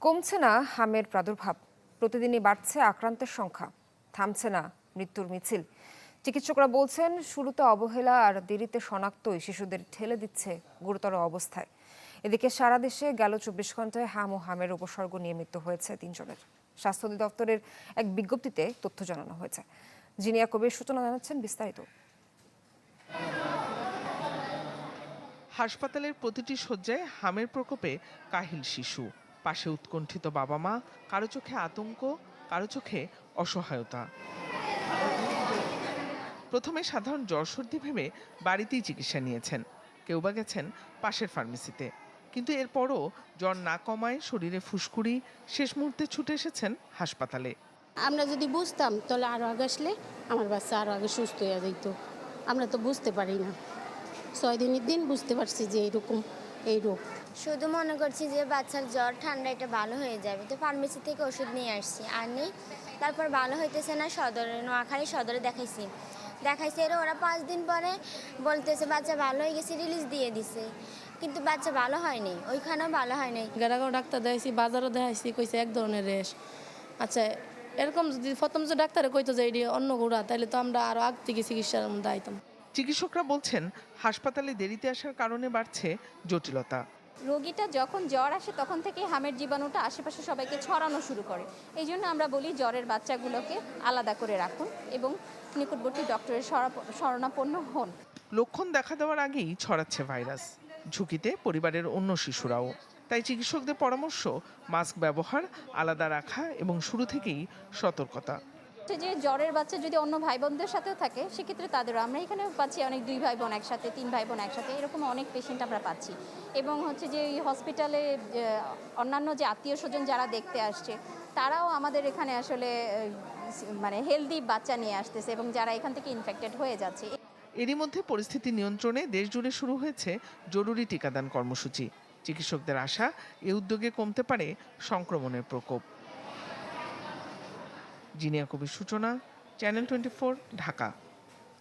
কমছে না হামের প্রাদুর্ভাব, প্রতিদিনই বাড়ছে আক্রান্তের সংখ্যা, থামছে না মৃত্যুর মিছিল। চিকিৎসকরা বলছেন শুরুতে অবহেলা আর দেরিতে শনাক্তই শিশুদের ঠেলে দিচ্ছে গুরুতর অবস্থায়। এদিকে সারা দেশে গেল 24 ঘন্টায় হাম ও হামের উপসর্গ নিয়ে মৃত্যু হয়েছে 3 জনের। স্বাস্থ্য অধিদপ্তরের এক বিজ্ঞপ্তিতে তথ্য জানানো হয়েছে। জিনিয়া কবির সূচনা জানাচ্ছেন বিস্তারিত। হাসপাতালের প্রতিটি শয্যায় হামের প্রকোপে কাহিল শিশু, পাশে উৎকণ্ঠিত বাবা মা, কারো চোখে আতঙ্ক, কারো চোখে অসহায়তা। প্রথমে সাধারণ জ্বর সর্দি ভেবে বাড়িতেই চিকিৎসা নিয়েছেন, কেউ বা গেছেন পাশের ফার্মেসিতে। কিন্তু এরপরও জ্বর না কমায় শরীরে ফুসকুড়ি, শেষ মুহূর্তে ছুটে এসেছেন হাসপাতালে। আমরা যদি বুঝতাম তাহলে আরও আগে আসলে আমার বাচ্চা আরও আগে সুস্থ হয়ে যেত। আমরা তো বুঝতে পারি না, 6 দিনের দিন বুঝতে পারছি যে এই রোগ। শুধু মনে করছি যে বাচ্চার জ্বর ঠান্ডা এটা ভালো হয়ে যাবে, তো ফার্মেসি থেকে ওষুধ নিয়ে আসছি আর নেই। তারপর ভালো হইতেছে না, নোয়াখালী সদরে দেখাইছি ওরা 5 দিন পরে বলতেছে বাচ্চা ভালো হয়ে গেছে, রিলিজ দিয়ে দিছে, কিন্তু বাচ্চা ভালো হয়নি, ওইখানেও ভালো হয় নাই। গাড়াগাঁও ডাক্তার দেখাইছি, বাজারও দেখাইছি, কইছে এক ধরনের রেশ। আচ্ছা, এরকম যদি প্রথম যে ডাক্তারে কইতো যে এটি অন্য ঘোড়া, তাহলে তো আমরা আরও আগ থেকে চিকিৎসার দায়িতাম। চিকিৎসকরা বলছেন হাসপাতালে দেরিতে আসার কারণে বাড়ছে জটিলতা। রোগীটা যখন জ্বর আসে তখন থেকেই হামের জীবাণুটা আশেপাশে সবাইকে ছড়ানো শুরু করে। এই জন্য আমরা বলি জ্বরের বাচ্চাগুলোকে আলাদা করে রাখুন এবং নিকটবর্তী ডক্টরের শরণাপন্ন হন। লক্ষণ দেখা দেওয়ার আগেই ছড়াচ্ছে ভাইরাস, ঝুঁকিতে পরিবারের অন্য শিশুরাও। তাই চিকিৎসকদের পরামর্শ মাস্ক ব্যবহার, আলাদা রাখা এবং শুরু থেকেই সতর্কতা। যে জ্বরের বাচ্চা যদি অন্য ভাই বোনদের সাথেও থাকে সেক্ষেত্রে তাদেরও আমরা এখানে পাচ্ছি অনেক 2 ভাই বোন একসাথে, 3 ভাই বোন একসাথে, এরকম অনেক পেশেন্ট আমরা পাচ্ছি। এবং যে এই হসপিটালে অন্যান্য যে আত্মীয় স্বজন যারা দেখতে আসছে তারাও আমাদের এখানে আসলে মানে হেলদি বাচ্চা নিয়ে আসতেছে এবং যারা এখান থেকে ইনফেক্টেড হয়ে যাচ্ছে। এরই মধ্যে পরিস্থিতি নিয়ন্ত্রণে দেশজুড়ে শুরু হয়েছে জরুরি টিকাদান কর্মসূচি। চিকিৎসকদের আশা এ উদ্যোগে কমতে পারে সংক্রমণের প্রকোপ। জিনিয়া কবির সূচনা, চ্যানেল 24, ঢাকা।